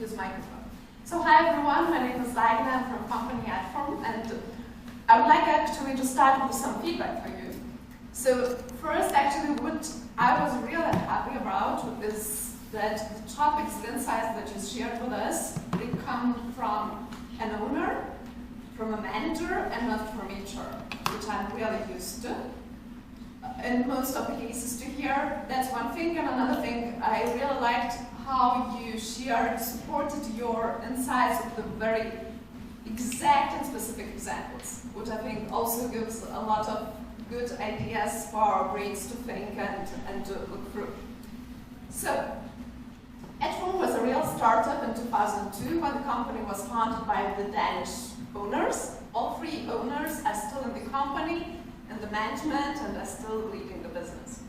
use microphone. So hi everyone, my name is Agne, I'm from company Adform, and I would like actually to start with some feedback for you. So first, actually, what I was really happy about is that the topics, the insights that you shared with us, they come from an owner, from a manager, and not from HR, which I'm really used to. In most of the cases to hear, that's one thing, and another thing, I really liked how you shared, supported your insights with the very exact and specific examples, which I think also gives a lot of good ideas for our brains to think and to look through. So, Adform was a real startup in 2002 when the company was founded by the Danish owners. All three owners are still in the company, in the management, and are still leading the business.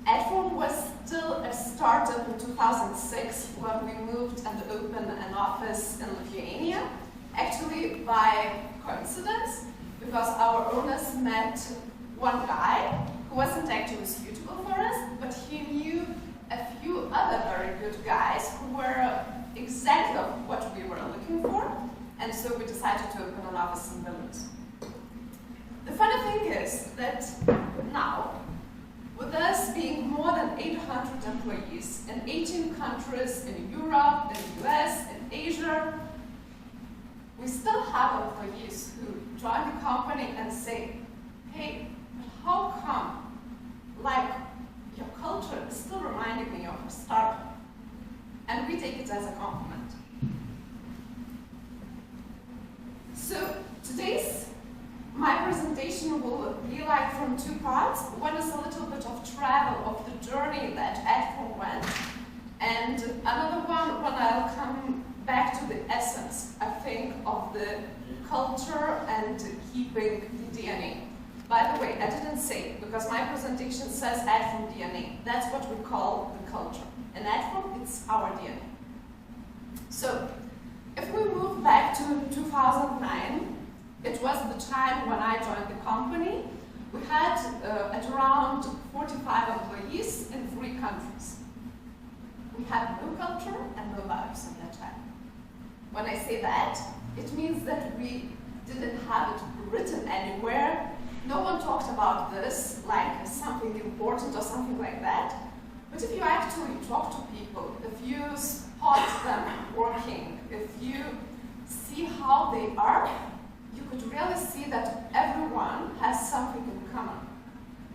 Adform was still a startup in 2006 when we moved and opened an office in Lithuania, actually by coincidence, because our owners met one guy who wasn't actually suitable for us, but he knew a few other very good guys who were exactly what we were looking for, and so we decided to open an office in Vilnius. The funny thing is that now, with us being more than 800 employees in 18 countries in Europe, in the US, in Asia, we still have employees who join the company and say, hey, but how come, like, your culture is still reminding me of a startup? And we take it as a compliment. So today's my presentation will be like from two parts. One is a little bit of travel of the journey that Adform went, and another one when I'll come back to the essence, I think, of the culture and keeping the DNA. By the way, I didn't say it because my presentation says Adform DNA. That's what we call the culture. And Adform, it's our DNA. So, if we move back to 2009, it was the time when I joined the company. We had at around 45 employees in 3 countries. We had no culture and no values at that time. When I say that, it means that we didn't have it written anywhere. No one talked about this like something important or something like that. But if you actually talk to people, if you spot them working, if you see how they are, you could really see that everyone has something in common.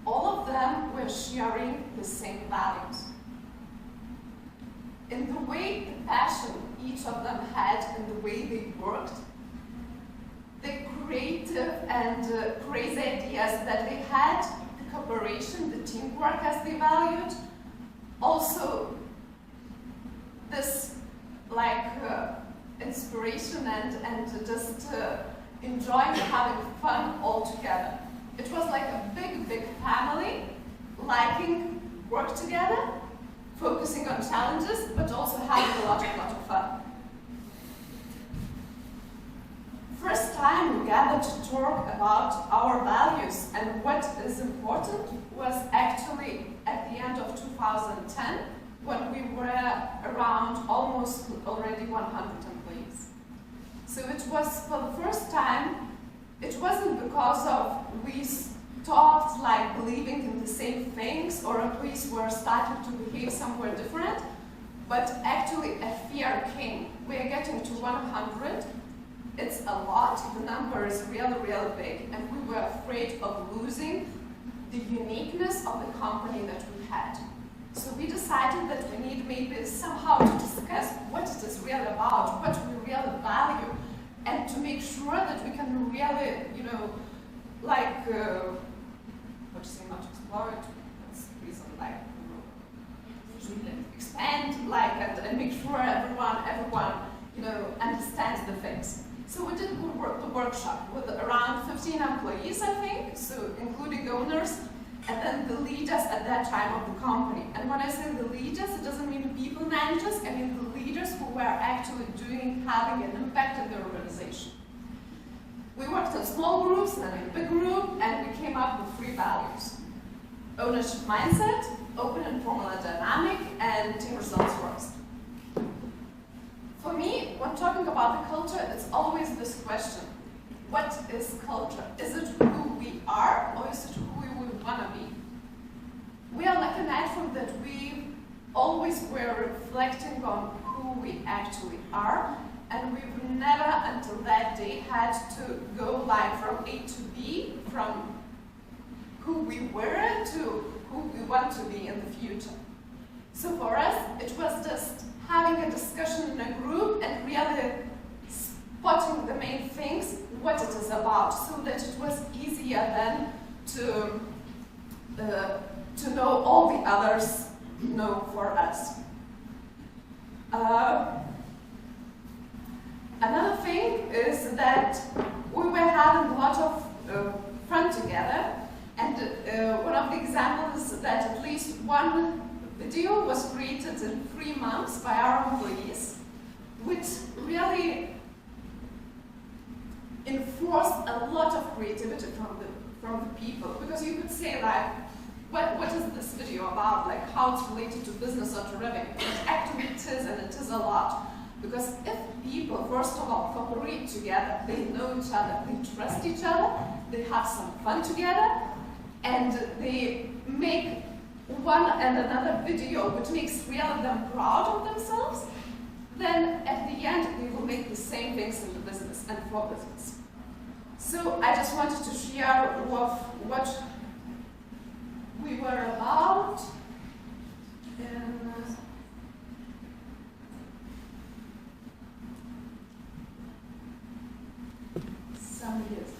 All of them were sharing the same values. In the way, the passion each of them had in the way they worked, the creative and crazy ideas that they had, the cooperation, the teamwork as they valued, also this like inspiration and just enjoying having fun all together. It was like a big family, liking work together, focusing on challenges, but also having a lot of fun. First time we gathered to talk about our values and what is important was actually at the end of 2010, when we were around almost already 100 employees. So it was for the first time, it wasn't because of we stopped like believing in the same things or employees were starting to behave somewhere different, but actually a fear came. We are getting to 100. It's a lot, the number is really big, and we were afraid of losing the uniqueness of the company that we had. So we decided that we need maybe somehow to discuss what it is really about, what we really value, and to make sure that we can really, you know, like, what to say, not explore it, that's the reason, like, you know, expand, like, and make sure everyone, you know, understands the things. So we did the workshop with around 15 employees, I think, so including owners, and then the leaders at that time of the company. And when I say the leaders, it doesn't mean the people managers, I mean the leaders who were actually having an impact in the organization. We worked in small groups, then in a big group, and we came up with 3 values. Ownership mindset, open, informal, and dynamic, and team results first. talking about the culture, it's always this question. What is culture? Is it who we are, or is it who we want to be? We are like an Adform that we always were reflecting on who we actually are, and we've never until that day had to go like from A to B, from who we were to who we want to be in the future. So for us, it was just having a discussion in a group and really spotting the main things, what it is about, so that it was easier then to know all the others know for us. Another thing is that we were having a lot of fun together, and one of the examples is that at least one video was created in 3 months by our employees, which really enforced a lot of creativity from the people, because you could say like, what is this video about, like how it's related to business or to revenue? But actually it is, and it is a lot. Because if people, first of all, cooperate together, they know each other, they trust each other, they have some fun together, and they make one and another video which makes really them proud of themselves, then at the end they will make the same things in the business and for business. So I just wanted to share what we were about in some years.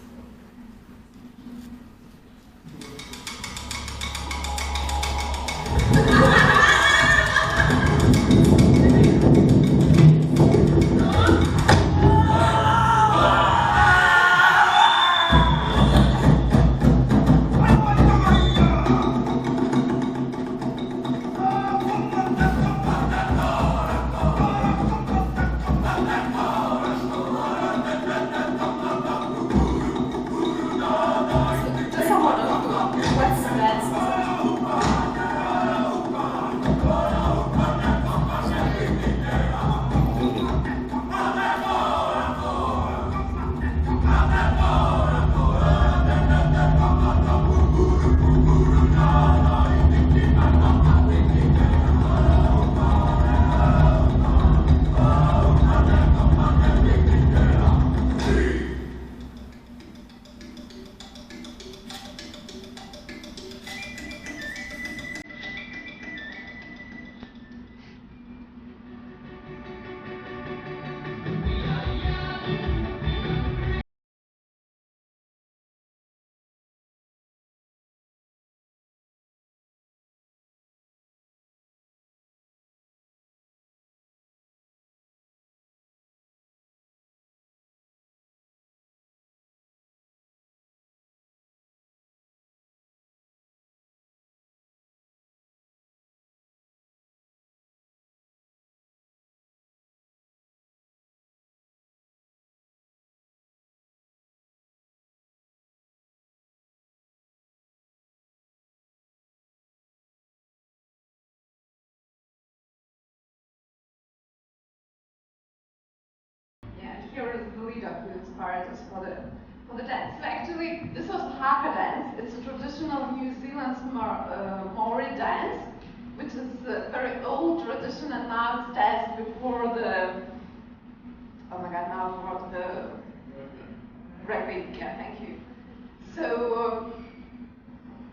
Here is the leader who inspired us for the dance. So actually, this was haka dance. It's a traditional New Zealand's Maori dance, which is a very old tradition, and now it's danced before the, oh my god, now I forgot the rugby. Yeah, thank you. So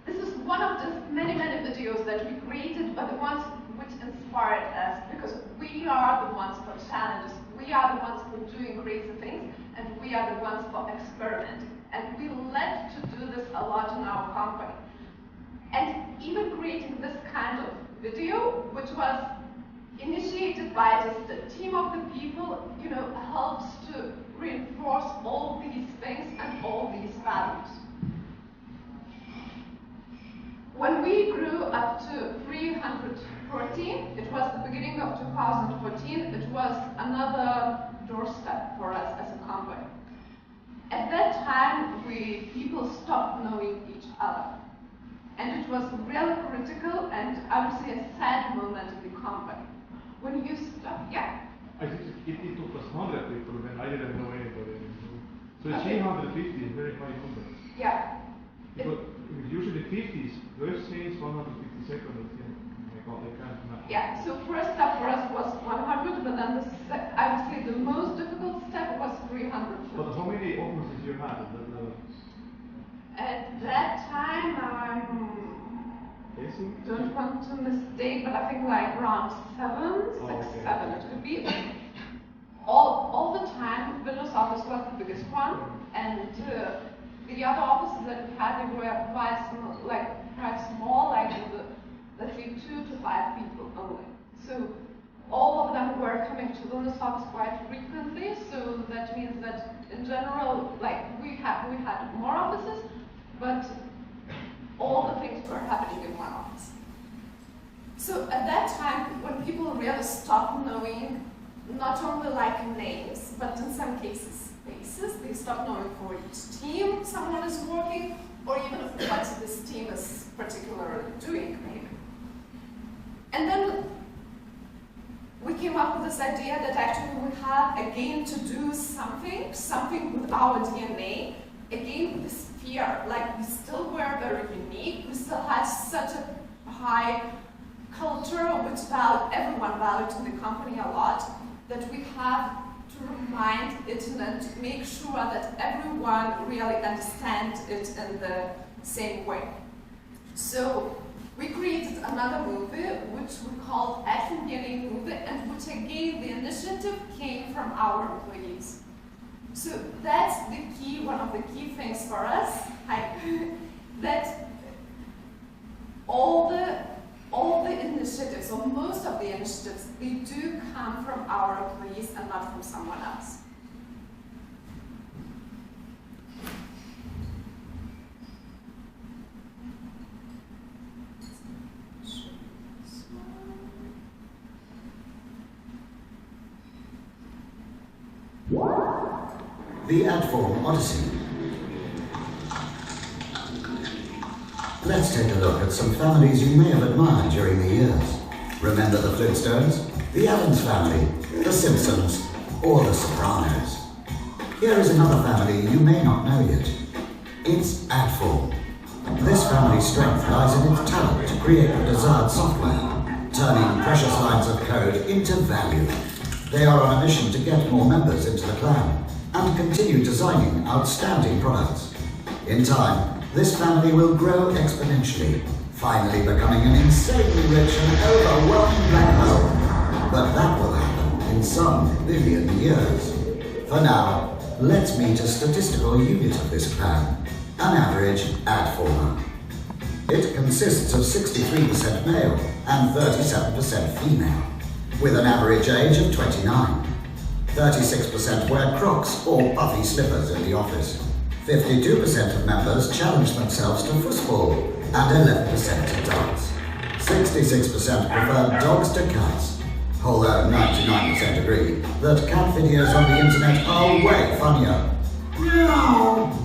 this is one of the many videos that we created, but the ones which inspired us, because we are the ones for challenges. We are the ones for doing crazy things, and we are the ones for experimenting. And we like to do this a lot in our company. And even creating this kind of video, which was initiated by just a team of the people, you know, helps to reinforce all these things and all these values. When we grew up to 314, it was the beginning of 2014, it was another doorstep for us as a company. At that time, people stopped knowing each other. And it was really critical and I would say a sad moment in the company. When you stop, yeah? I think it took us 100 people when I didn't know anybody. So 350 is very high number. Yeah. Because usually 50 is first change, 150 second, I can't imagine. Yeah, so first step for us was 100, but then I would say the most difficult step was 350. But how many offices you had at that level? At that time, I don't want to mistake, but I think like around 7, it could be. All the time, Vilnius office was the biggest one, and the other offices that we had, they were quite small, like let's say 2 to 5 people only. So all of them were coming to Vilnius office quite frequently. So that means that in general, like we had more offices, but all the things were happening in one office. So at that time, when people really stopped knowing not only like names, but in some cases faces, they stopped knowing for each team someone is working, or even what this team is particularly doing, maybe. And then we came up with this idea that actually we had again to do something with our DNA, again with this fear, like we still were very unique, we still had such a high culture which everyone valued in the company a lot, that we have to remind it and to make sure that everyone really understands it in the same way. So we created another movie which we called Adform DNA movie, and which again the initiative came from our employees. So that's the key, one of the key things for us, that all the initiatives, or most of the initiatives, they do come from our employees and not from someone else. The Adform Odyssey. Let's take a look at some families you may have admired during the years. Remember the Flintstones, the Addams Family, the Simpsons, or the Sopranos. Here is another family you may not know yet. It's Adform. This family's strength lies in its talent to create the desired software, turning precious lines of code into value. They are on a mission to get more members into the clan and continue designing outstanding products. In time, this family will grow exponentially, finally becoming an insanely rich and overwhelming black hole. But that will happen in some billion years. For now, let's meet a statistical unit of this clan, an average Adformer. It consists of 63% male and 37% female, with an average age of 29. 36% wear Crocs or puffy slippers in the office. 52% of members challenge themselves to football and 11% to dance. 66% prefer dogs to cats, although 99% agree that cat videos on the internet are way funnier. Meow.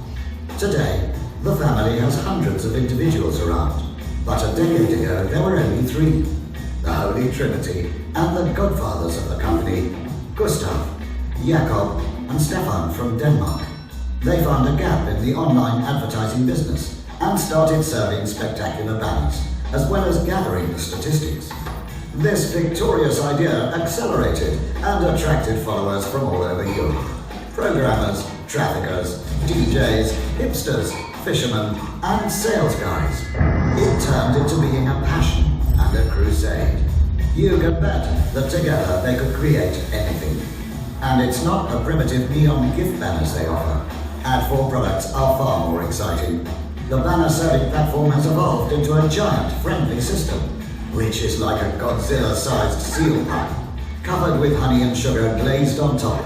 Today, the family has hundreds of individuals around, but a decade ago there were only 3. The Holy Trinity and the godfathers of the company, Gustav, Jakob and Stefan from Denmark. They found a gap in the online advertising business and started serving spectacular banners, as well as gathering the statistics. This victorious idea accelerated and attracted followers from all over Europe. Programmers, traffickers, DJs, hipsters, fishermen, and sales guys. It turned into being a passion and a crusade. You can bet that together they could create anything. And it's not the primitive neon gift banners they offer. Adform products are far more exciting. The banner-serving platform has evolved into a giant friendly system, which is like a Godzilla-sized seal pipe, covered with honey and sugar glazed on top.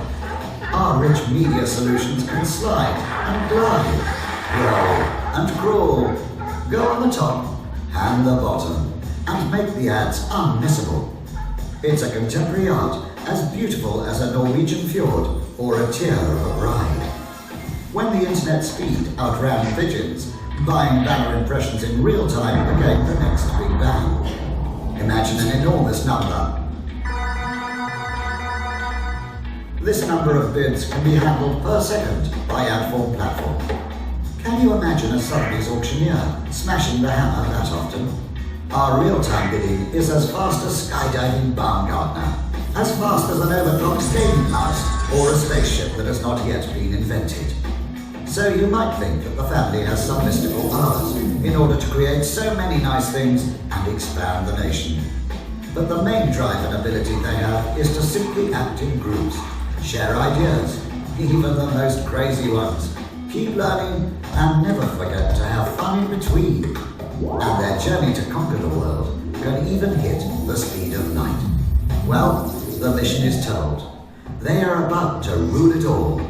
Our rich media solutions can slide and glide, roll and crawl, go on the top and the bottom, and make the ads unmissable. It's a contemporary art as beautiful as a Norwegian fjord or a tear of a bride. When the internet speed outran pigeons, buying banner impressions in real time became the next big bang. Imagine an enormous number This number of bids can be handled per second by Adform platform. Can you imagine a Sotheby's auctioneer smashing the hammer that often? Our real-time bidding is as fast as skydiving Baumgartner, as fast as an overclocked skating mouse or a spaceship that has not yet been invented. So you might think that the family has some mystical powers in order to create so many nice things and expand the nation. But the main drive and ability they have is to simply act in groups, share ideas, even the most crazy ones, keep learning and never forget to have fun in between. And their journey to conquer the world can even hit the speed of light. Well, the mission is told. They are about to rule it all.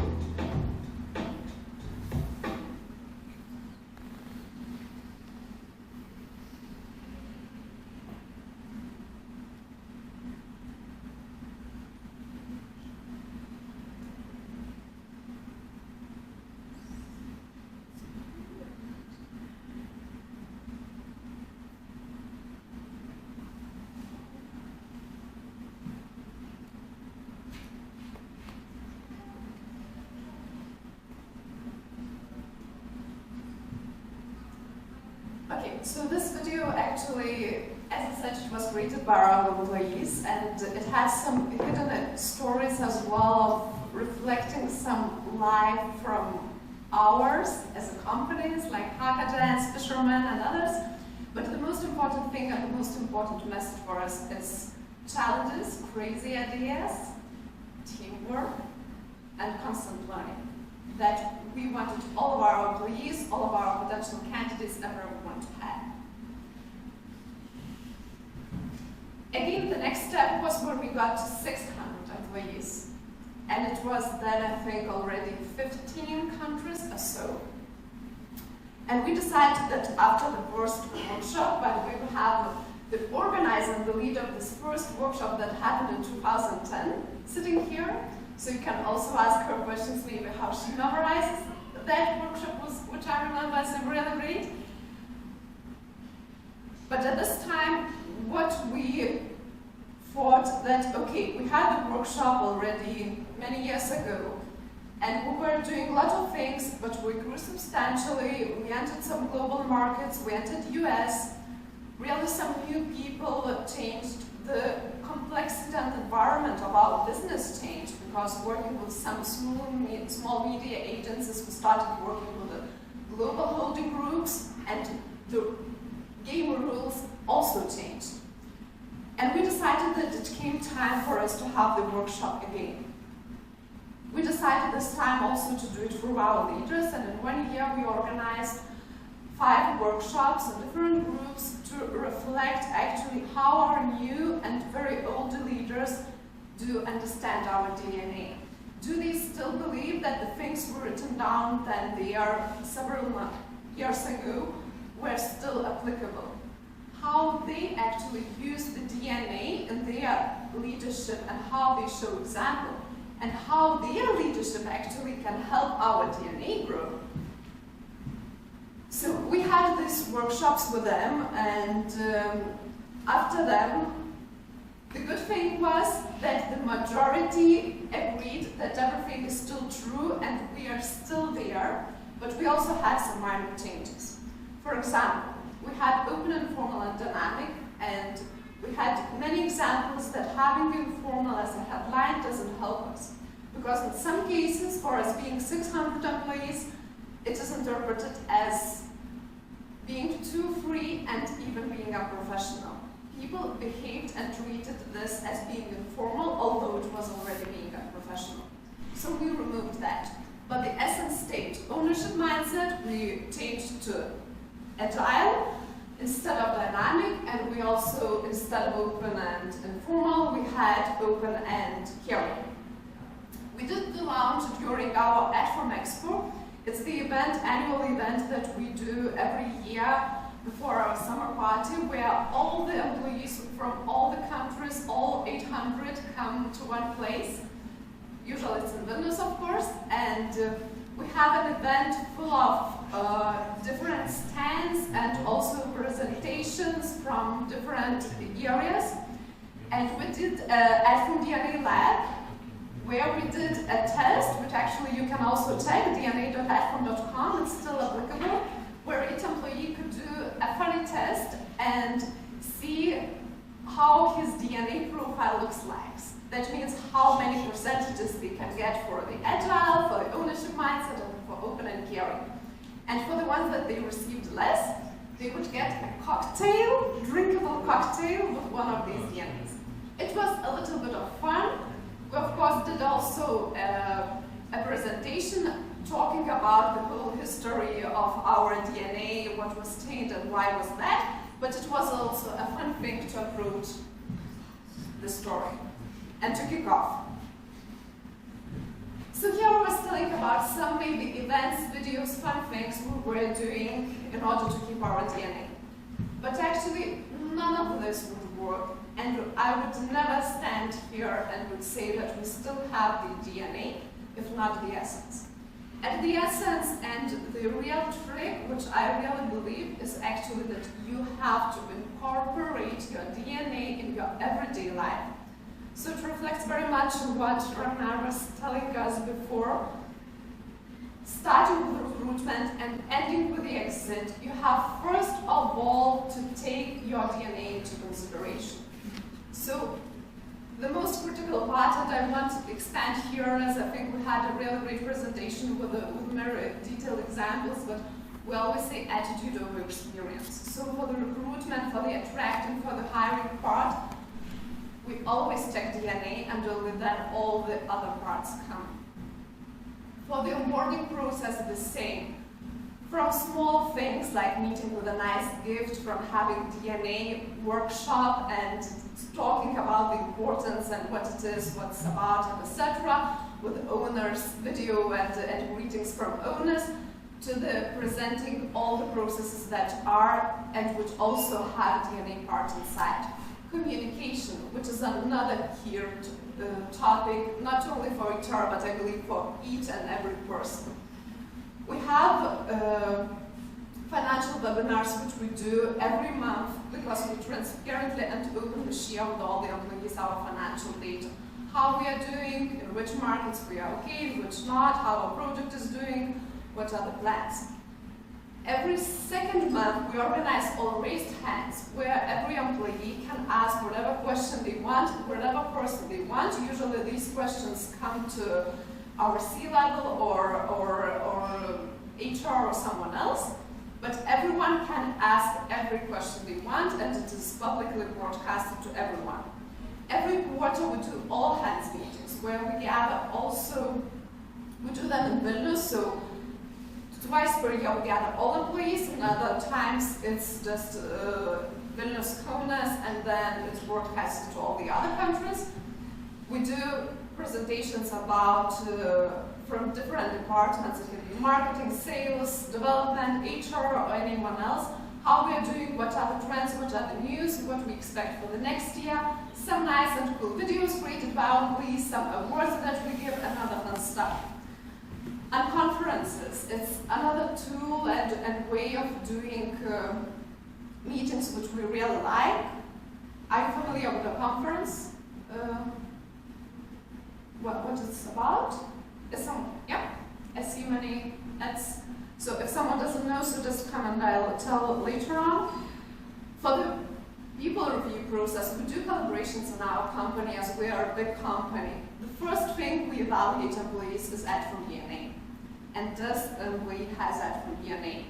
Okay, so this video actually, as I said, it was created by our employees, and it has some hidden stories as well of reflecting some life from ours as a companies like hackathons, fishermen and others. But the most important thing and the most important message for us is challenges, crazy ideas, teamwork, and constant learning. That we wanted all of our employees, all of our potential candidates, everyone to have. Again, the next step was when we got to 600 employees. And it was then, I think, already 15 countries or so. And we decided that after the first workshop, by the way, we have the organizer and the leader of this first workshop that happened in 2010 sitting here. So you can also ask her questions, maybe how she memorizes that workshop, which I remember as really great. But at this time, what we thought that, okay, we had the workshop already many years ago, and we were doing a lot of things, but we grew substantially. We entered some global markets, we entered US, really some new people changed, the complexity and environment of our business changed, because working with some small media agencies, we started working with the global holding groups, and the game rules also changed. And we decided that it came time for us to have the workshop again. We decided this time also to do it through our leaders, and in 1 year we organized 5 workshops in different groups to reflect actually how our new and very old leaders do understand our DNA. Do they still believe that the things were written down then they are several years ago were still applicable? How they actually use the DNA in their leadership and how they show example, and how their leadership actually can help our DNA grow. So we had these workshops with them, and after them, the good thing was that the majority agreed that everything is still true and we are still there, but we also had some minor changes. For example, we had open, informal, and dynamic, and we had many examples that having informal as a headline doesn't help us. Because in some cases, for us being 600 employees, it is interpreted as being too free and even being unprofessional. People behaved and treated this as being informal, although it was already being unprofessional. So we removed that. But the essence stayed. Ownership mindset, we changed to agile instead of dynamic, and we also, instead of open and informal, we had open and caring. We did the launch during our Adform Expo. It's the annual event that we do every year before our summer party, where all the employees from all the countries, all 800, come to one place. Usually it's in Vilnius, of course, and we have an event full of different stands and also presentations from different areas. And we did Adform DNA lab, where we did also check dna.adform.com, it's still applicable, where each employee could do a funny test and see how his DNA profile looks like. That means how many percentages they can get for the agile, for the ownership mindset, and for open and caring. And for the ones that they received less, they would get a cocktail, drinkable cocktail with one of these DNAs. It was a little bit of fun. We of course did also a presentation talking about the whole history of our DNA, what was stained and why was that, but it was also a fun thing to approach the story and to kick off. So here I was telling about some maybe events, videos, fun things we were doing in order to keep our DNA. But actually, none of this would work, and I would never stand here and would say that we still have the DNA, if not the essence. And the essence and the real trick, which I really believe, is actually that you have to incorporate your DNA in your everyday life. So it reflects very much on what Ragnar was telling us before. Starting with recruitment and ending with the exit, you have first of all to take your DNA into consideration. So the most critical part, and I want to expand here, as I think we had a really great presentation with very detailed examples, but we always say attitude over experience. So for the recruitment, for the attracting, for the hiring part, we always check DNA, and only then all the other parts come. For the onboarding process, the same. From small things like meeting with a nice gift, from having DNA workshop and talking about the importance and what it is, what's about, and etc., with owners, video and greetings from owners, to the presenting all the processes that are and which also have DNA part inside. Communication, which is another key topic, not only for HR, but I believe for each and every person. We have financial webinars which we do every month because we transparently and openly share with all the employees our financial data. How we are doing, in which markets we are okay, in which not, how our project is doing, what are the plans. Every second month, we organize all raised hands, where every employee can ask whatever question they want, whatever person they want. Usually these questions come to our C-level or HR or someone else, but everyone can ask every question they want, and it is publicly broadcasted to everyone. Every quarter, we do all hands meetings, where we gather also, we do them in Vilnius, so twice per year we gather all employees, and other times it's just Vilnius, Kaunas, and then it's broadcasted to all the other countries. We do presentations about, from different departments, it can be marketing, sales, development, HR, or anyone else, how we are doing, what are the trends, what are the news, what we expect for the next year, some nice and cool videos created by our employees, some awards that we give, and other fun stuff. And conferences, it's another tool and way of doing meetings which we really like. Are you familiar with a conference? What it's about? I see many. So if someone doesn't know, so just come and I'll tell later on. For the people review process, we do collaborations in our company as we are a big company. The first thing we evaluate employees is Adform DNA. And does the employee has Adform DNA?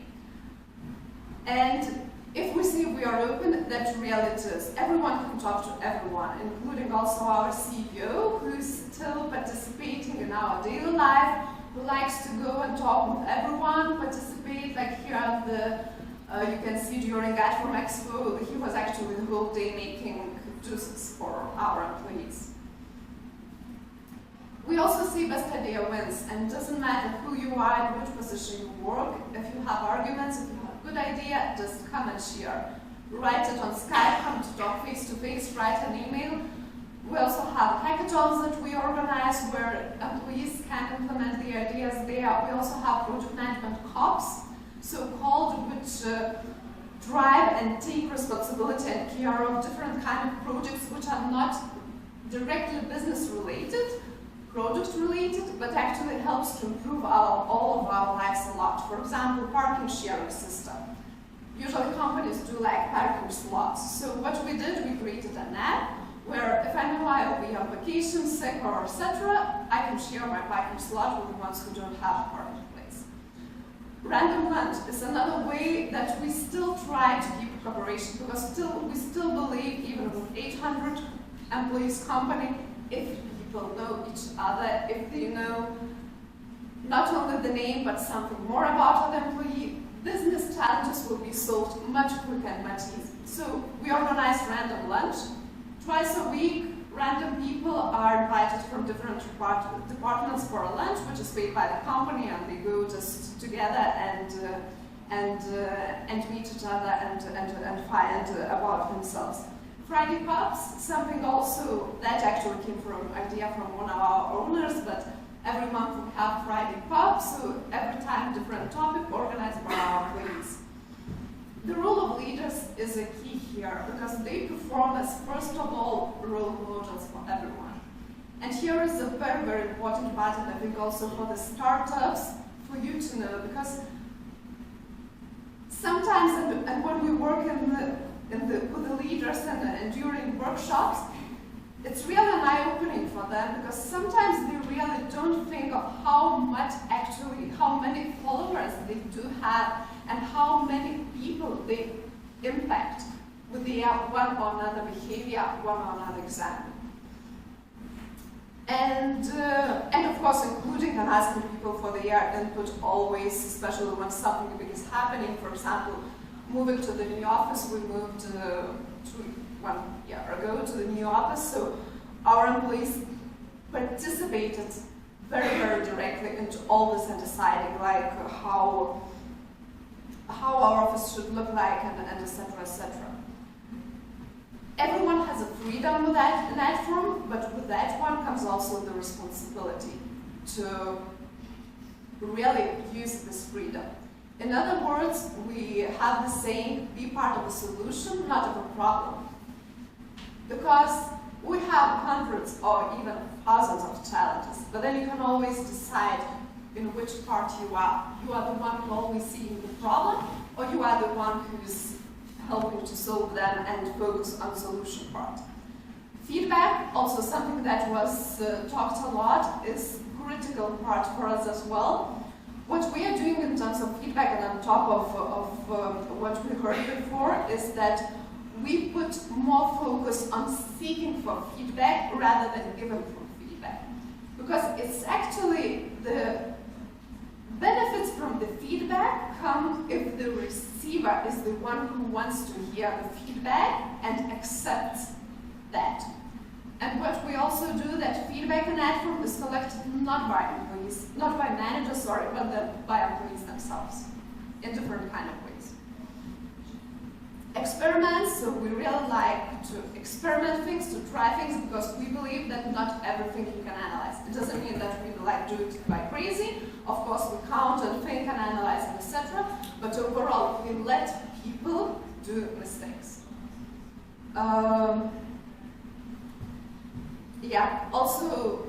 And if we see we are open, that really is. Everyone can talk to everyone, including also our CEO, who's still participating in our daily life, who likes to go and talk with everyone, participate, like here at the, you can see during Adform Expo, he was actually the whole day making juices for our employees. We also see best idea wins, and it doesn't matter who you are and which position you work. If you have arguments, if you have a good idea, just come and share. Write it on Skype, come to talk face to face, write an email. We also have hackathons that we organize where employees can implement the ideas there. We also have project management cops, so-called, which drive and take responsibility and care of different kind of projects which are not directly business related, product related, but actually helps to improve all of our lives a lot. For example, parking sharing system. Usually companies do like parking slots. So what we did, we created an app where if I know I will be on vacation, sick, or etc., I can share my parking slot with the ones who don't have a parking place. Random lunch is another way that we still try to keep cooperation, because we still believe, even with 800 employees company, if people know each other, if they know not only the name but something more about the employee, business challenges will be solved much quicker and much easier. So we organize random lunch. Twice a week, random people are invited from different departments for a lunch, which is paid by the company, and they go just together and meet each other and find about themselves. Friday pubs, something also that actually came from idea from one of our owners, but every month we have Friday pubs, so every time different topic organized by our employees. The role of leaders is a key here, because they perform as, first of all, role models for everyone. And here is a very, very important part, and I think also for the startups, for you to know, because sometimes, and when we work with the leaders and during workshops, it's really an eye-opening for them, because sometimes they really don't think of how many followers they do have, and how many people they impact with their one or another behavior, one or another example. And of course, including and asking people for their input always, especially when something big is happening. For example, moving to the new office, we moved 1 year ago to the new office, so our employees participated very, very directly into all this and deciding like how our office should look like, and etc., etc. Everyone has a freedom with that in Adform, but with that one comes also the responsibility to really use this freedom. In other words, we have the saying, be part of a solution, not of a problem. Because we have hundreds or even thousands of challenges, but then you can always decide in which part you are. You are the one who's always seeing the problem, or you are the one who's helping to solve them and focus on the solution part. Feedback, also something that was talked a lot, is critical part for us as well. What we are doing in terms of feedback, and on top of what we heard before, is that we put more focus on seeking for feedback rather than giving for feedback. Because it's actually the benefits from the feedback come if the receiver is the one who wants to hear the feedback and accepts that. And what we also do, that feedback in Adform is collected not by employees, not by managers, sorry, but by employees themselves in different kind of ways. Experiments, so we really like to experiment things, to try things, because we believe that not everything you can analyze. It doesn't mean that we like do it like crazy. Of course, we count and think and analyze and etc. But overall, we let people do mistakes. Yeah, also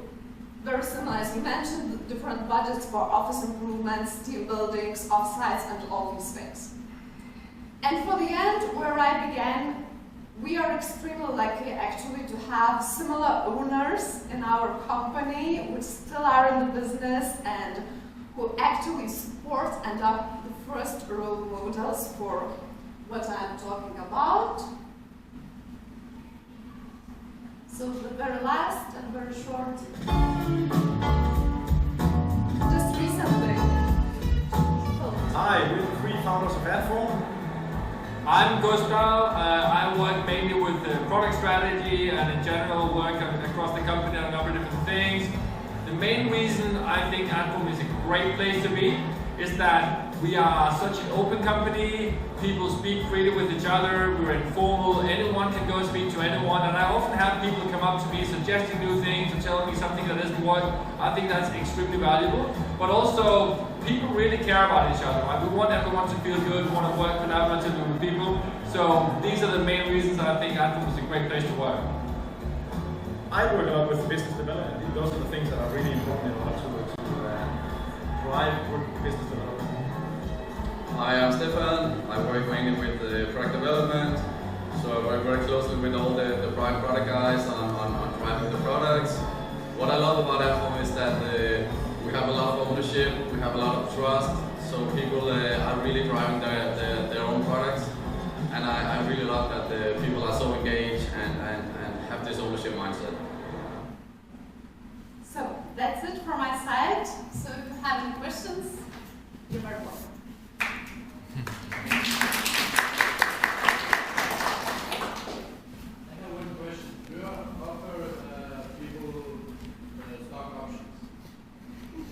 very similar, as you mentioned, the different budgets for office improvements, team buildings, offsites, and all these things. And for the end, where I began, we are extremely lucky actually to have similar owners in our company which still are in the business and who actually support and are the first role models for what I'm talking about. So the very last and very short, just recently. Hi, we're the three founders of Adform. I'm Gustav. I work mainly with product strategy and in general work across the company on a number of different things. The main reason I think Adform is a great place to be is that we are such an open company. People speak freely with each other. We're informal. Anyone can go speak to anyone. And I often have people come up to me suggesting new things or telling me something that doesn't work. I think that's extremely valuable. But also, people really care about each other. Right? We want everyone to feel good. We want to work collaboratively with people. So these are the main reasons I think Adform is a great place to work. I work a lot with business development. those are the things that are really important in order to drive good business development. Hi, I'm Stefan. I work mainly with product development, so I work very closely with all the product guys on driving the products. What I love about Adform is that we have a lot of ownership, we have a lot of trust, so people are really driving their own products, and I really love that the people are so engaged and have this ownership mindset. So that's it from my side. So if you have any questions, you're very welcome.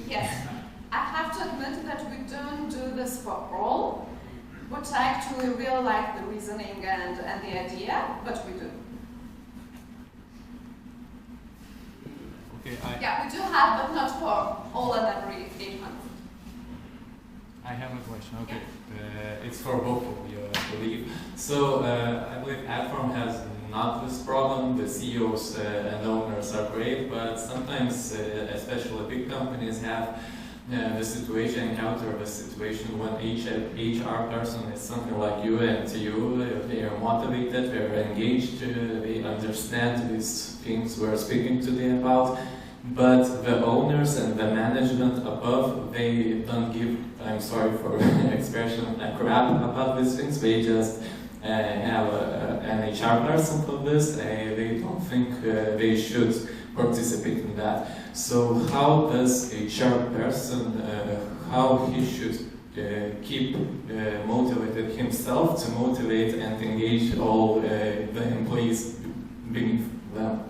Yes, I have to admit that we don't do this for all, which I actually really like the reasoning and the idea, but we do. Okay, Yeah, we do have, but not for all and every 8 months. I have a question. Okay, it's for both of you, I believe. So I believe Adform has not this problem. The CEOs and owners are great, but sometimes, especially big companies, have the situation, encounter the situation when HR person is something like you, and they are motivated, they are engaged, they understand these things we're speaking to them about. But the owners and the management above, they don't give, I'm sorry for expression, a crap about these things. They just have an HR person for this. They don't think they should participate in that. So how does HR person, how he should keep motivated himself to motivate and engage all the employees beneath them?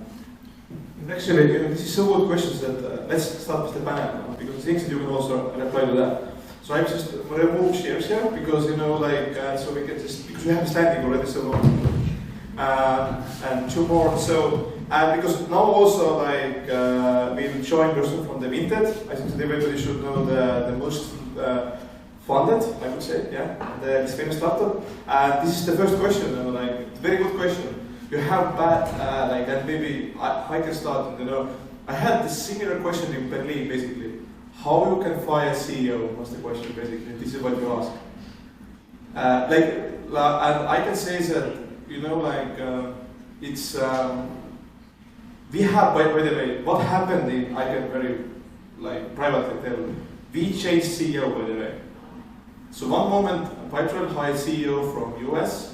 Actually, this is so good questions that let's start with the panel, because things that you can also reply to that. So I'm just going to move chairs here because so we can just, because we have standing already so long, and two more. So because now also we'll join person from the Vinted. I think today everybody should know the most funded, I would say, yeah, this famous startup. And this is the first question, very good question. You have bad, and maybe I can start, I had this similar question in Berlin, basically. How you can fire a CEO was the question, basically. This is what you ask. And I can say that, it's, we have, by the way, what happened I can very, privately tell you, we changed CEO, by the way. So one moment, Pipedrive hired CEO from US,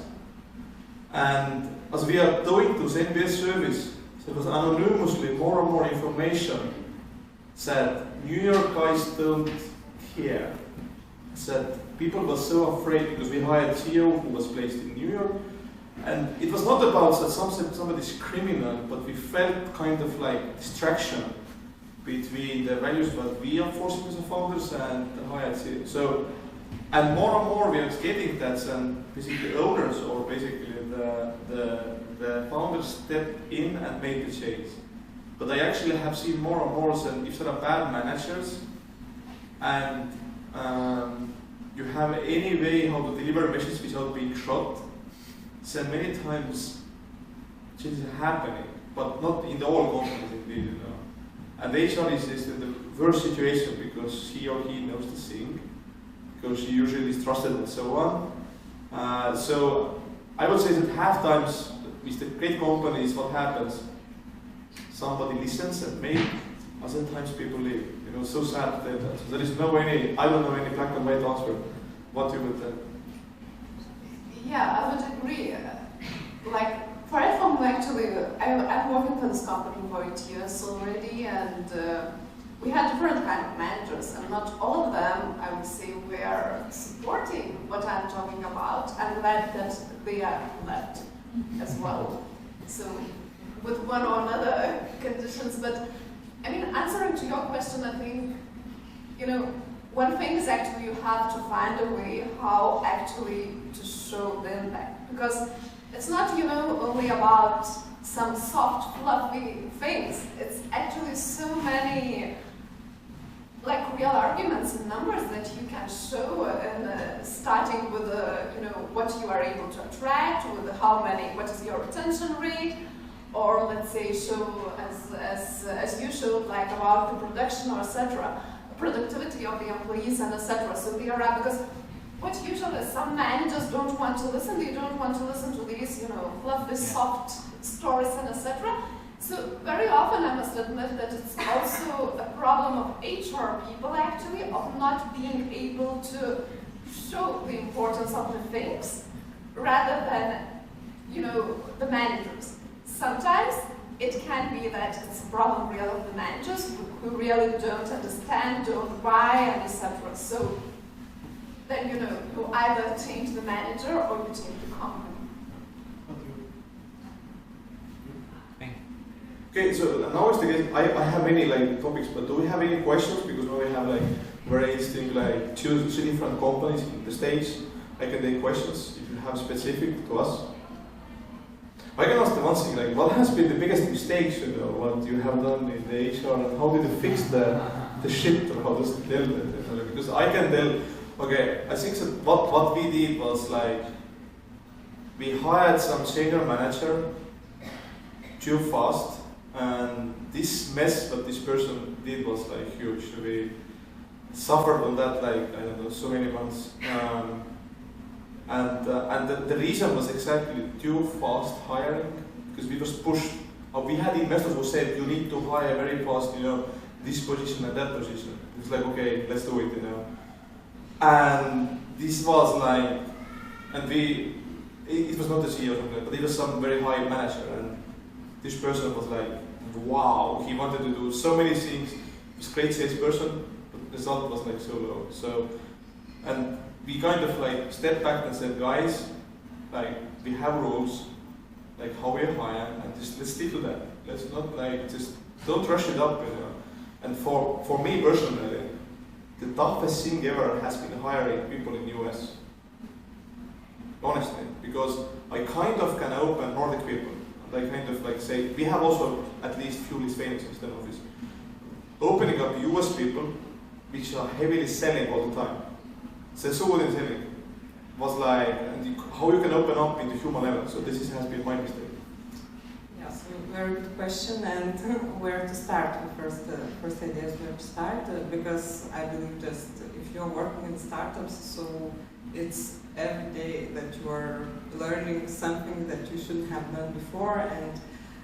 and as we are doing to send this service, there was anonymously more and more information said New York guys don't care. Said people were so afraid because we hired a CEO who was placed in New York, and it was not about that somebody's criminal, but we felt kind of like distraction between the values that we are forcing as a founders and the hired CEO. So, and more we are getting that, and basically owners or basically the founders step in and make the change. But I actually have seen more and more that if there are bad managers and you have any way how to deliver a message without being shot, then many times changes are happening, but not in all companies indeed, And HR is the worst situation because he or he knows the thing, because he usually is trusted and so on. So I would say that half times with the great companies, what happens? Somebody listens and maybe other times people leave. So sad to tell that. So there is I don't know any black and white answer. What you would tell? Yeah, I would agree. For Adform, I'm working for this company for 8 years already, and we had different kind of managers, and not all of them, I would say, were supporting what I'm talking about. I'm glad that they are left as well. So, with one or another conditions, but answering to your question, I think, one thing is actually you have to find a way how actually to show the impact, because it's not, only about some soft, fluffy things. It's actually so many, real arguments and numbers that you can show, and starting with, what you are able to attract, with what is your retention rate, or let's say show as you showed, like about the production or etc., productivity of the employees and etc. So they are because what usually some managers don't want to listen. They don't want to listen to these, fluffy, soft stories and etc. So very often I must admit that it's also a problem of HR people actually of not being able to show the importance of the things rather than, the managers. Sometimes it can be that it's a problem really of the managers who really don't understand, don't buy, and etc. So then, you either change the manager or you change the company. Okay, so now is the case. I have many topics, but do we have any questions? Because now we have very interesting two different companies in the States. I can take questions if you have specific to us. I can ask the one thing, what has been the biggest mistakes, what you have done in the HR, and how did you fix the shit, or how does it tell it? Because I can tell, okay, I think that what we did was we hired some senior manager too fast, and this mess that this person did was huge. We suffered on that I don't know, so many months. And the reason was exactly too fast hiring, because we was pushed. We had investors who said you need to hire very fast, this position and that position. It's okay, let's do it, And this was and it was not the CEO or something, but it was some very high manager, and this person was wow, he wanted to do so many things. He was a great salesperson, but the result was so low. So, and we kind of stepped back and said, guys, we have rules, how we hire, and just let's stick to that. Let's not just don't rush it up, And for me personally, the toughest thing ever has been hiring people in the US. Honestly, because I kind of can open Nordic people. I kind of say, we have also at least few Lithuanians in the office. Opening up US people, which are heavily selling all the time. So good in selling was how you can open up into human level. So this has been my mistake. Yes, very good question, and where to start? The first idea is where to start, because I believe just if you're working in startups, so it's every day that you are learning something that you shouldn't have done before. And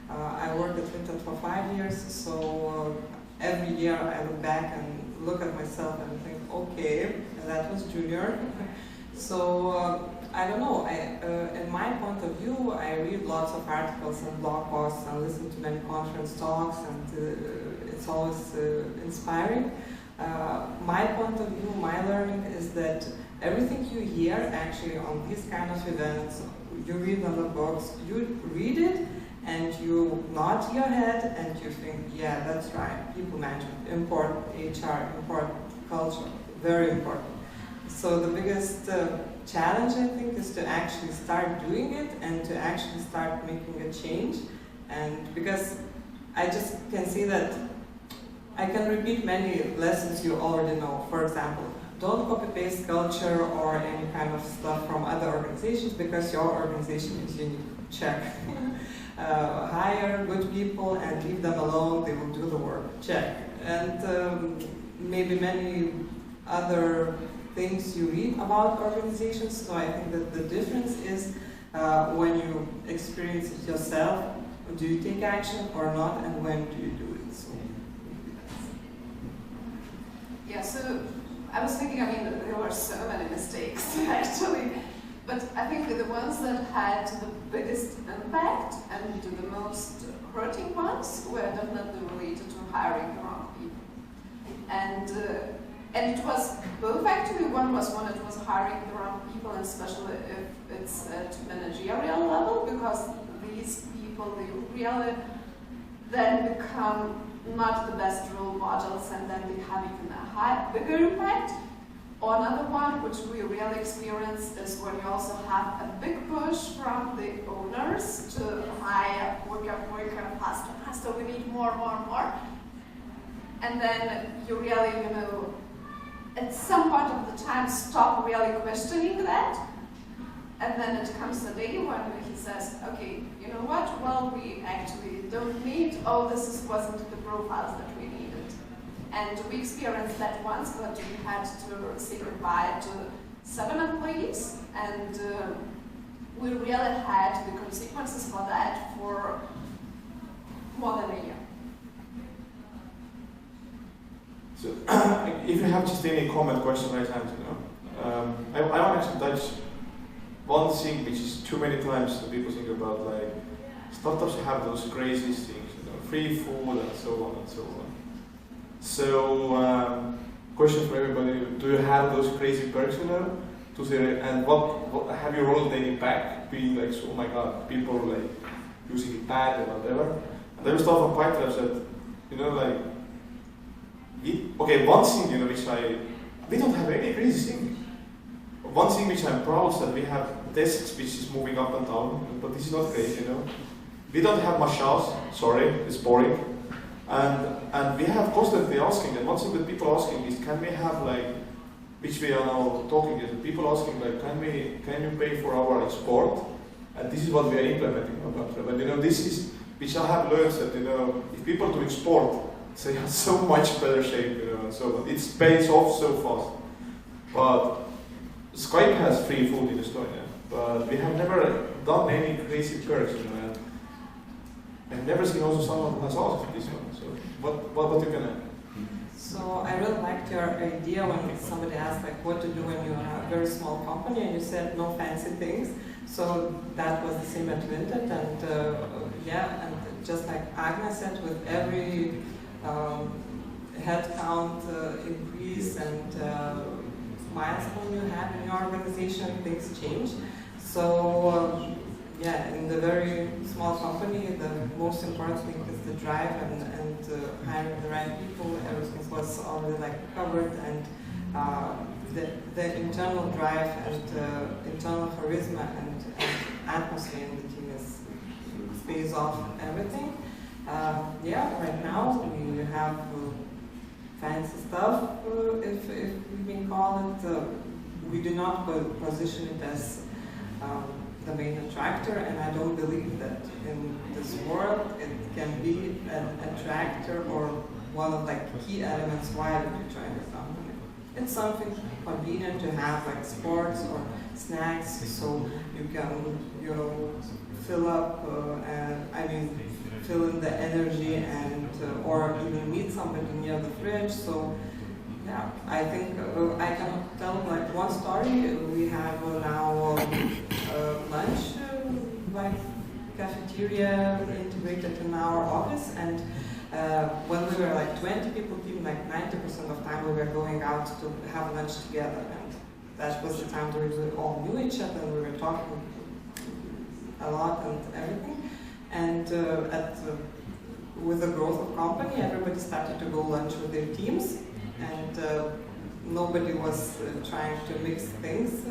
I worked at Vinted for 5 years, so every year I look back and look at myself and think, okay, that was junior. So I don't know, in my point of view, I read lots of articles and blog posts and listen to many conference talks, and it's always inspiring. My point of view, my learning is that everything you hear actually on these kind of events, you read on the books, you read it and you nod your head and you think, yeah, that's right, people management, important, HR, important, culture, very important. So the biggest challenge, I think, is to actually start doing it and to actually start making a change. And because I just can see that I can repeat many lessons you already know. For example, don't copy-paste culture or any kind of stuff from other organizations because your organization is unique. Check. Hire good people and leave them alone, they will do the work. Check. And maybe many other things you read about organizations. So I think that the difference is when you experience it yourself, do you take action or not, and when do you do it? So, yeah, so I was thinking, there were so many mistakes actually, but I think the ones that had the biggest impact and the most hurting ones were definitely related to hiring the wrong people. And it was both actually. One was when it was hiring the wrong people, and especially if it's at managerial level, because these people, they really then become not the best role models, and then they have even a bigger impact. Or another one, which we really experience, is when you also have a big push from the owners to hire quicker, faster, we need more. And then you really, at some point of the time, stop really questioning that, And then it comes a day when he says, okay, you know what, well, we actually don't need, wasn't the profiles that we needed. And we experienced that once, but we had to say goodbye to 7 employees, and we really had the consequences for that for more than a year. So, if you have just any comment, question, raise hand, I want to actually touch one thing which is too many times the people think about, like, startups have those crazy things, free food and so on and so on. So, question for everybody, do you have those crazy perks, and what have you rolled any back, being like, oh my god, people like using it bad or whatever? And there was stuff on Pipedrive that, like, one thing, we don't have any crazy thing. One thing which I'm proud is that we have desks which is moving up and down, but this is not great, We don't have machines, sorry, it's boring. And we have constantly asking, and one thing that people asking is, can we have which we are now talking is, people asking can you pay for our sport? And this is what we are implementing on Pipedrive. And this is, which I have learned that, if people doing sport, they are so much better shape, and so on. It pays off so fast. But Skype has free food in Estonia, but we have never done any crazy perks, and I've never seen also someone who has asked this one. So what you can add? So I really liked your idea when somebody asked what to do when you are a very small company, and you said no fancy things. So that was the same at Vinted, and and just like Agne said, with every headcount increase and milestone you have in your organization, things change. So in the very small company, the most important thing is the drive and hiring the right people. Everything was already covered, and the internal drive and internal charisma and atmosphere in the team pays off everything. Right now we have fancy stuff, if we can call it. We do not position it as the main attractor, and I don't believe that in this world it can be an attractor or one of the key elements why we join the company. It's something convenient to have, sports or snacks, so you can fill up fill in the energy and or even meet somebody near the fridge. So I think I can tell one story. We have now lunch cafeteria integrated in our office, and when we were 20 people, even 90% of the time we were going out to have lunch together, and that was the time where we all knew each other and we were talking a lot and everything. And with the growth of company, everybody started to go lunch with their teams, and nobody was trying to mix things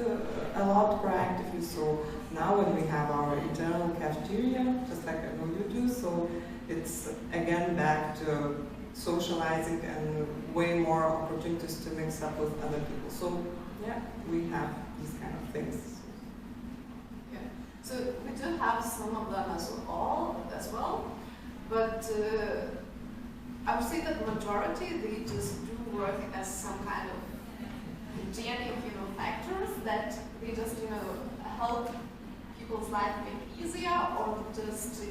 a lot proactively. So now when we have our internal cafeteria, just like I know you do, so it's again back to socializing and way more opportunities to mix up with other people. So we have these kind of things. So we do have some of them as well, but I would say that the majority, they just do work as some kind of DNA, factors that they just, help people's life make easier, or just,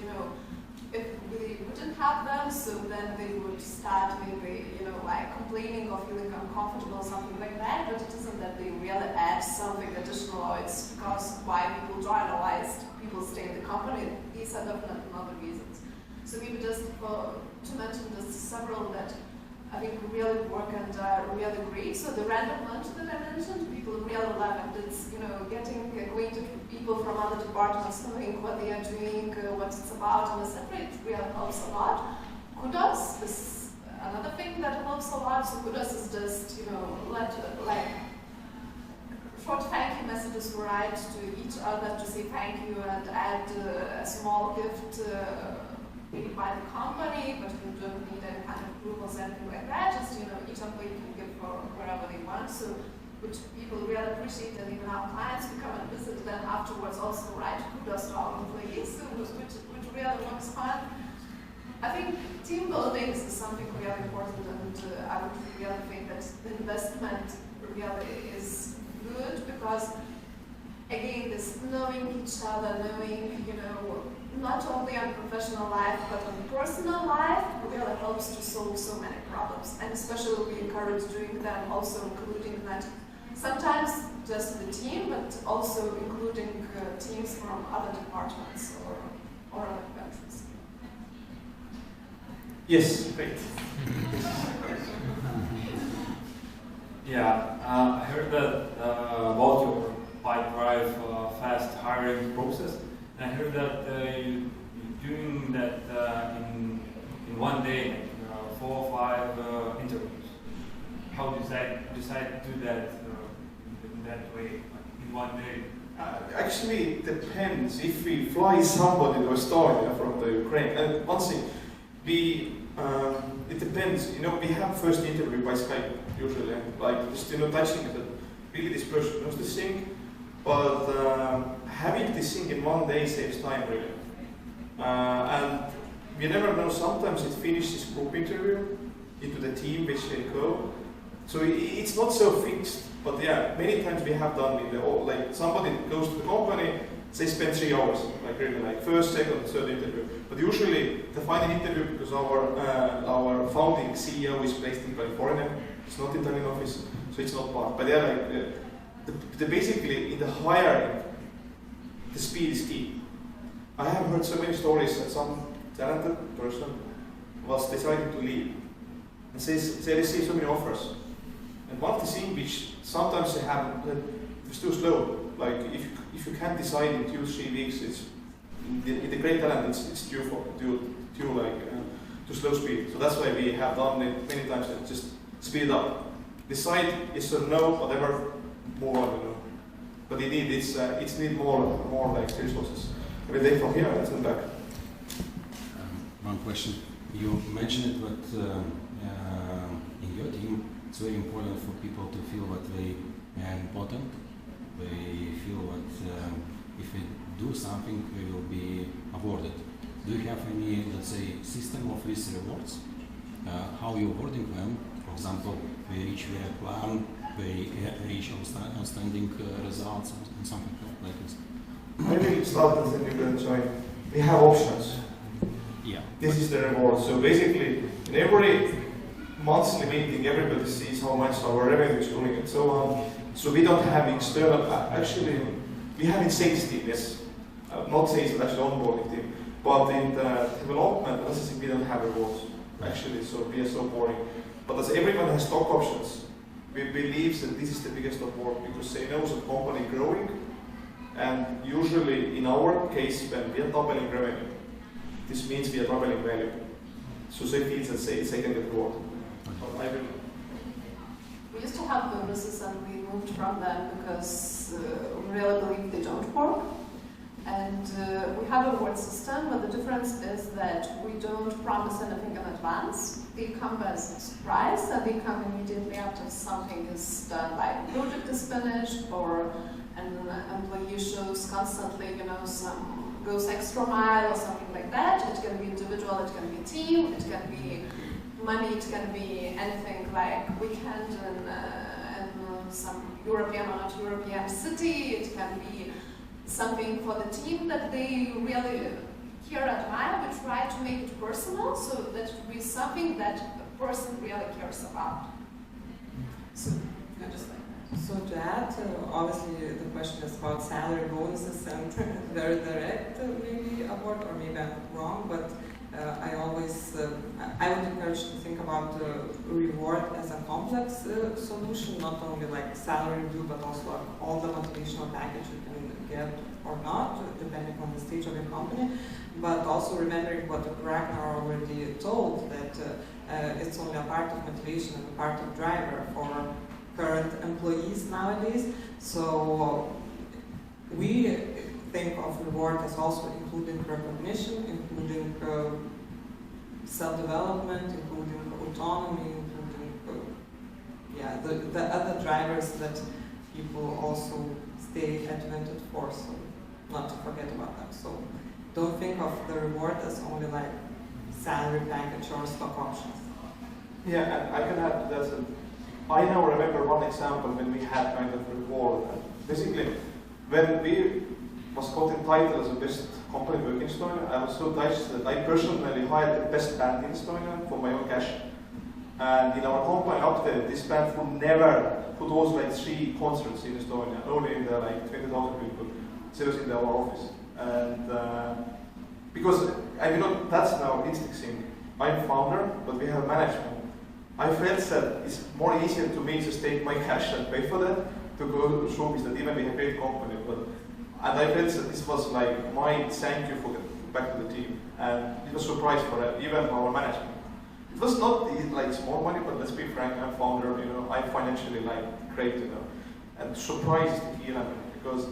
if we wouldn't have them, so then they would start maybe, complaining or feeling uncomfortable or something like that, but it isn't that they really add something additional, or it's because why people join or why people stay in the company. These are definitely not the reasons. So maybe just to mention just several that I think really work and are really great. So the random lunch that I mentioned, people really love it. It's, getting acquainted with people from other departments, knowing what they are doing, what it's about, and etc. It really helps a lot. Kudos is another thing that helps a lot. So kudos is just, short thank you messages we write to each other to say thank you and add a small gift paid by the company, but you don't need any kind of approvals or anything like that. Just, each employee can give for wherever they want. So which people really appreciate, and even our clients who come and visit then afterwards also write kudos to our employees, which really works hard. I think team building is something really important, and I would really think that the investment really is good because, again, this knowing each other, knowing, not only on professional life but on personal life really helps to solve so many problems. And especially we encourage doing them, also including that sometimes just the team, but also including teams from other departments or other countries. Yes, great. Yeah, I heard that about your Pipedrive fast hiring process. And I heard that you're doing that in one day, like, 4 or 5 interviews. How do you decide to do that in that way, like in one day? Actually, it depends if we fly somebody to Estonia from the Ukraine. And one thing, it depends. We have first interview by Skype usually, like just touching that really this person knows this thing. But having this thing in one day saves time really. And we never know. Sometimes it finishes group interview into the team which they go. So it's not so fixed. But yeah, many times we have done like somebody goes to the company, they spend 3 hours, like really like first, second, third interview. But usually the final interview, because our founding CEO is based in California, it's not Italian office, so it's not part. But yeah, like basically in the hiring, the speed is key. I have heard so many stories that some talented person was deciding to leave, and they received so many offers. And one of the things which sometimes they have, it's too slow. Like if you can't decide in 2-3 weeks, it's in the great talent it's due to slow speed. So that's why we have done it many times. That just speed it up. Decide yes or no, whatever. More, but indeed it's need more like resources. Every day from here and back. One question. You mentioned it, but in your team, it's very important for people to feel that they are important. They feel that if they do something, they will be awarded. Do you have any, let's say, system of these rewards? How you awarding them? For example, they reach their plan, they reach outstanding results, and something like this. Maybe start and then you can join. We have options. Yeah. This is the reward. So basically, in every monthly meeting, everybody sees how much our revenue is growing and so on. So we don't have external. Actually, we have in sales team, yes, not sales, but actually onboarding team. But in the development, we don't have rewards actually. So we are so boring. But as everyone has stock options, we believe that this is the biggest award because they know the company growing, and usually in our case when we are doubling revenue, this means we are doubling value. So they feel that they can get reward. We used to have bonuses and we moved from them because we really believe they don't work. And we have a reward system, but the difference is that we don't promise anything in advance. They come as a surprise, and they come immediately after something is done, like project is finished, or an employee shows constantly, goes extra mile or something like that. It can be individual, it can be team, it can be money, it can be anything like weekend in some European or not European city. It can be something for the team that they really care and admire. We try to make it personal so that it will be something that a person really cares about. So, just like that. So to add, obviously the question is about salary bonuses and very direct maybe award, or maybe I'm wrong, but I would encourage to think about reward as a complex solution, not only like salary review, but also all the motivational package you can get or not, depending on the stage of your company. But also remembering what Ragnar already told, that it's only a part of motivation and a part of driver for current employees nowadays. So we think of reward as also including recognition, including self-development, including autonomy, including the other drivers that people also stay at Vinted for, so not to forget about them. So don't think of the reward as only like salary package or stock options. Yeah, and I can add to that. I now remember one example when we had kind of reward. Basically, when we was got entitled as the best company working in Estonia, I was so touched that I personally hired the best band in Estonia for my own cash. And in our company up there, this band would never put also like 3 concerts in Estonia, only in the like 20,000 people, seriously in our office. And because that's now instinct thing. I'm founder, but we have management. I felt that it's more easier to me to take my cash and pay for that to go to showbiz that even we have a great company. And I felt that this was like my thank you for back to the team, and it was a surprise for even for our management. It was not like small money, but let's be frank, I'm founder, I'm financially like great, and surprise is the key element, because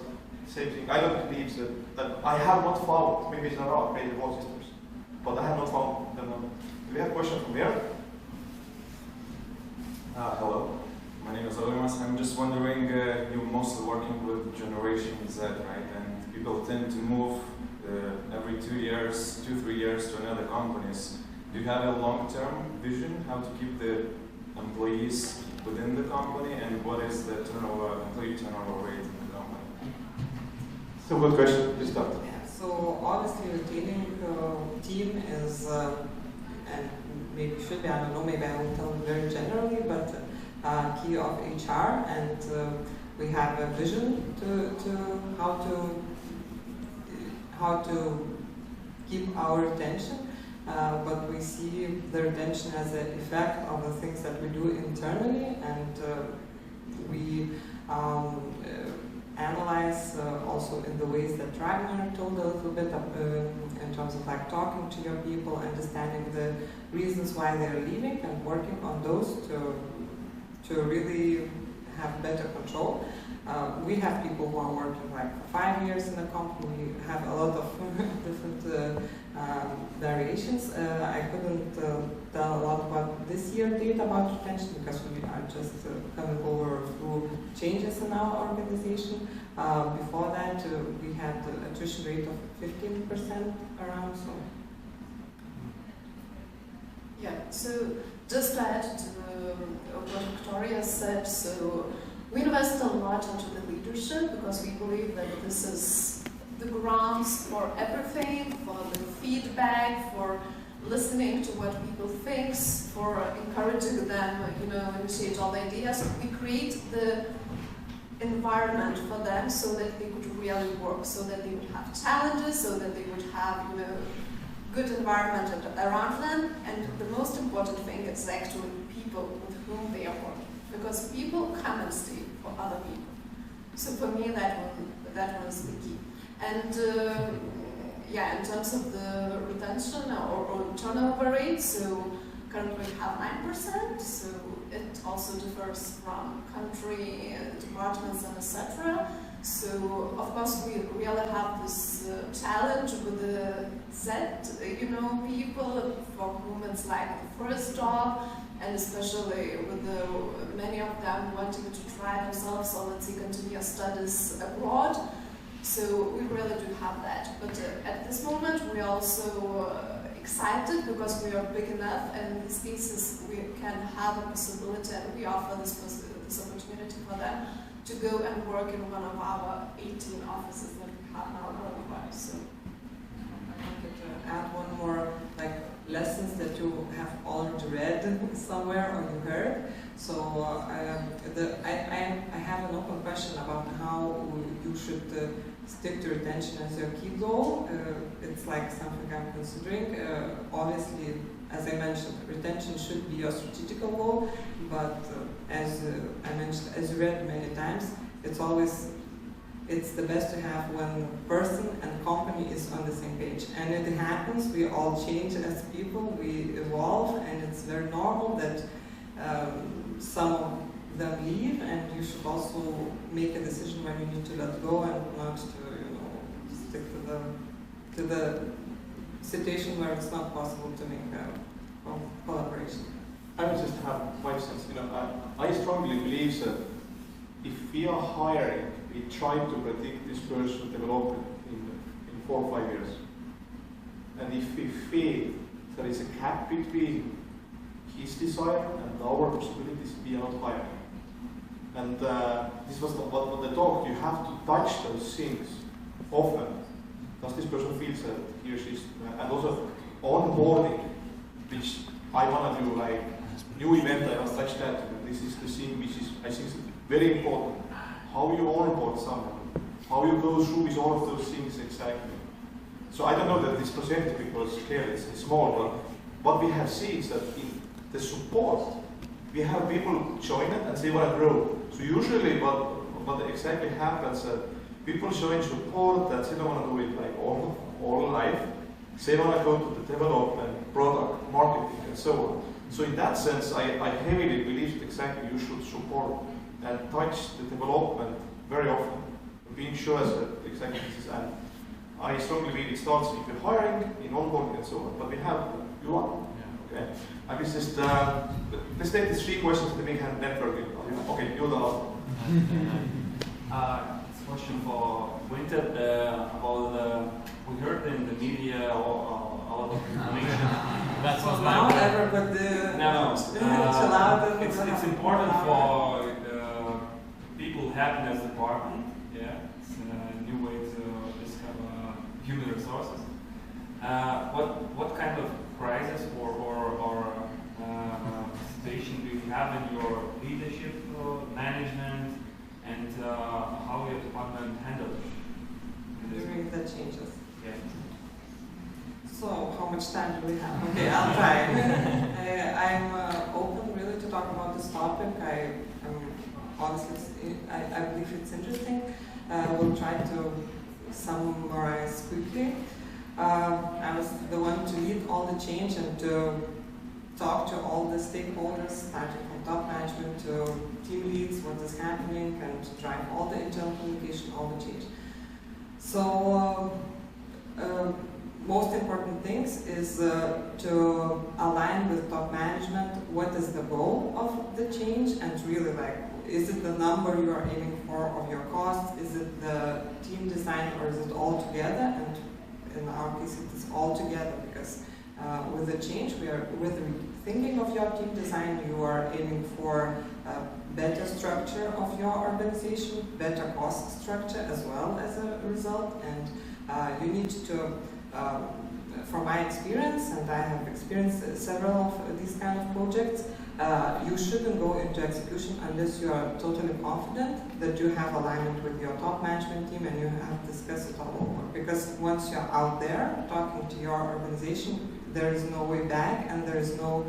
same thing, I don't believe that I have not found, maybe it's not our great reward systems, but I have not found them. Do we have a question from here? Hello, my name is Ragnar. I'm just wondering, you're mostly working with Generation Z, right? And people tend to move every 2 years, 2-3 years to another companies. Do you have a long-term vision how to keep the employees within the company, and what is the employee turnover rate in the company? So good question. Please start. Yeah, so obviously retaining team is, and maybe should be, I don't know, maybe I will tell very generally, but key of HR, and we have a vision to how to keep our retention, but we see the retention as an effect of the things that we do internally, and we analyze also in the ways that Ragnar told a little bit in terms of like talking to your people, understanding the reasons why they're leaving, and working on those to really have better control. We have people who are working like for 5 years in the company. We have a lot of different variations. I couldn't tell a lot about this year data about retention because we are just coming over through changes in our organization. Before that, we had an attrition rate of 15% around. So. Yeah, so just to add to what Viktorija said, so we invest a lot into the leadership because we believe that this is the grounds for everything, for the feedback, for listening to what people think, for encouraging them, initiate all the ideas. We create the environment for them so that they could really work, so that they would have challenges, so that they would have, good environment around them. And the most important thing is actually people with whom they are working, because people come and stay for other people. So for me, that one is the key. And in terms of the retention or turnover rate, so currently we have 9%. So it also differs from country, departments, and etc. So of course we really have this challenge with the Z, people for whom it's like the first job, and especially with many of them wanting to try themselves or let's say continue studies abroad. So we really do have that. But at this moment we're also excited because we are big enough, and in these cases we can have a possibility, and we offer this opportunity for them to go and work in one of our 18 offices that we have now worldwide. So I wanted to add one more lessons that you have already read somewhere or you heard. So I have an open question about how you should stick to retention as your key goal. It's like something I'm considering. Obviously, as I mentioned, retention should be your strategical goal, but as I mentioned, as you read many times, it's the best to have when person and company is on the same page. And it happens, we all change as people, we evolve, and it's very normal that some of them leave, and you should also make a decision when you need to let go and not to stick to the situation where it's not possible to make a collaboration. I would just have 5 cents. I strongly believe that if we are hiring, we try to predict this person's development in 4 or 5 years. And if we feel there is a gap between his desire and our possibilities, we are not hiring. And this was what the talk, you have to touch those things often. Does this person feel that he or she is, and also onboarding, which I want to do, like new event, I must touch that. This is the thing which is, I think, very important. How you onboard someone, how you go through with all of those things exactly. So I don't know that this percentage, because clearly it's small, but what we have seen is that in the support, we have people join it and they want to grow. So usually what exactly happens that people join support that they don't want to do it like all life. They want to go to the development, product, marketing, and so on. So in that sense, I heavily believe that exactly you should support and touch the development very often, being sure that exactly this is. And I strongly believe it starts if you're hiring, in onboarding, and so on. But we have you are. Okay. I will just let's take the 3 questions that we can network. Okay, you're the last one. It's a question for Vinted about we heard in the media a lot of information. That's not now ever, but it's important for people happiness department. Yeah, it's a new way to discover human resources. What kind of crisis or situation do you have in your leadership, management, and how your department handles during the changes? Yeah. So, how much time do we have? Okay, I'll try. I'm open really to talk about this topic. Honestly, I believe it's interesting. We'll try to summarize quickly. I was the one to lead all the change and to talk to all the stakeholders, starting from top management to team leads, what is happening, and to drive all the internal communication, all the change. So, most important things is to align with top management what is the goal of the change, and really is it the number you are aiming for of your costs, is it the team design, or is it all together? And in our case it is all together, because with the change, with the thinking of your team design, you are aiming for a better structure of your organization, better cost structure as well as a result, and you need to, from my experience, and I have experienced several of these kind of projects, you shouldn't go into execution unless you are totally confident that you have alignment with your top management team and you have discussed it all over. Because once you're out there talking to your organization, there is no way back, and there is no,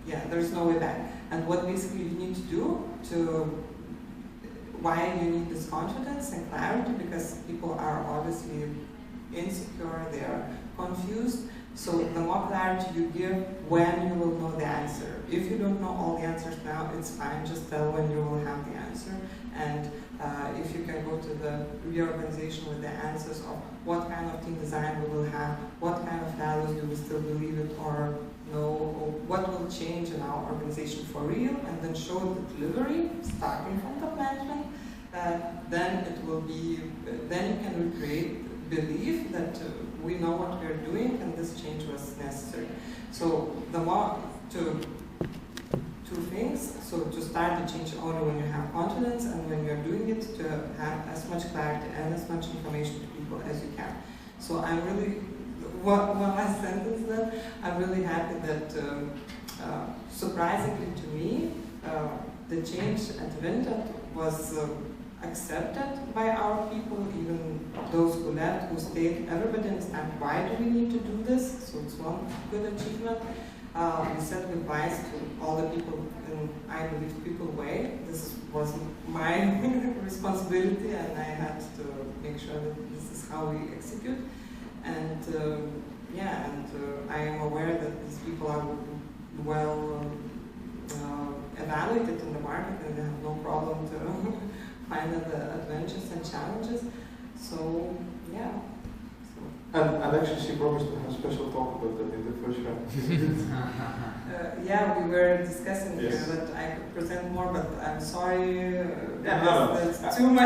there's no way back. And what basically you need to do why you need this confidence and clarity, because people are obviously insecure, they are confused. So the more clarity you give, when you will know the answer. If you don't know all the answers now, it's fine, just tell when you will have the answer. And if you can go to the reorganization with the answers of what kind of team design we will have, what kind of values do we still believe it or no, or what will change in our organization for real, and then show the delivery, starting from top management, then it will be, then you can recreate belief that we know what we're doing and this change was necessary. So the more two things, so to start the change only when you have confidence, and when you're doing it to have as much clarity and as much information to people as you can. So I'm really, one last sentence then, I'm really happy that surprisingly to me, the change at Vinted was accepted by our people, even those who left, who stayed. Everybody understands why do we need to do this, so it's one good achievement. We said goodbyes to all the people in, I believe, people way. This was my responsibility, and I had to make sure that this is how we execute. And I am aware that these people are well evaluated in the market, and they have no problem to find the adventures and challenges. So, yeah. And actually, she promised to have a special talk about that in the first round. Yeah, we were discussing Yes. that I could present more, but I'm sorry. Yeah, no. It's too much.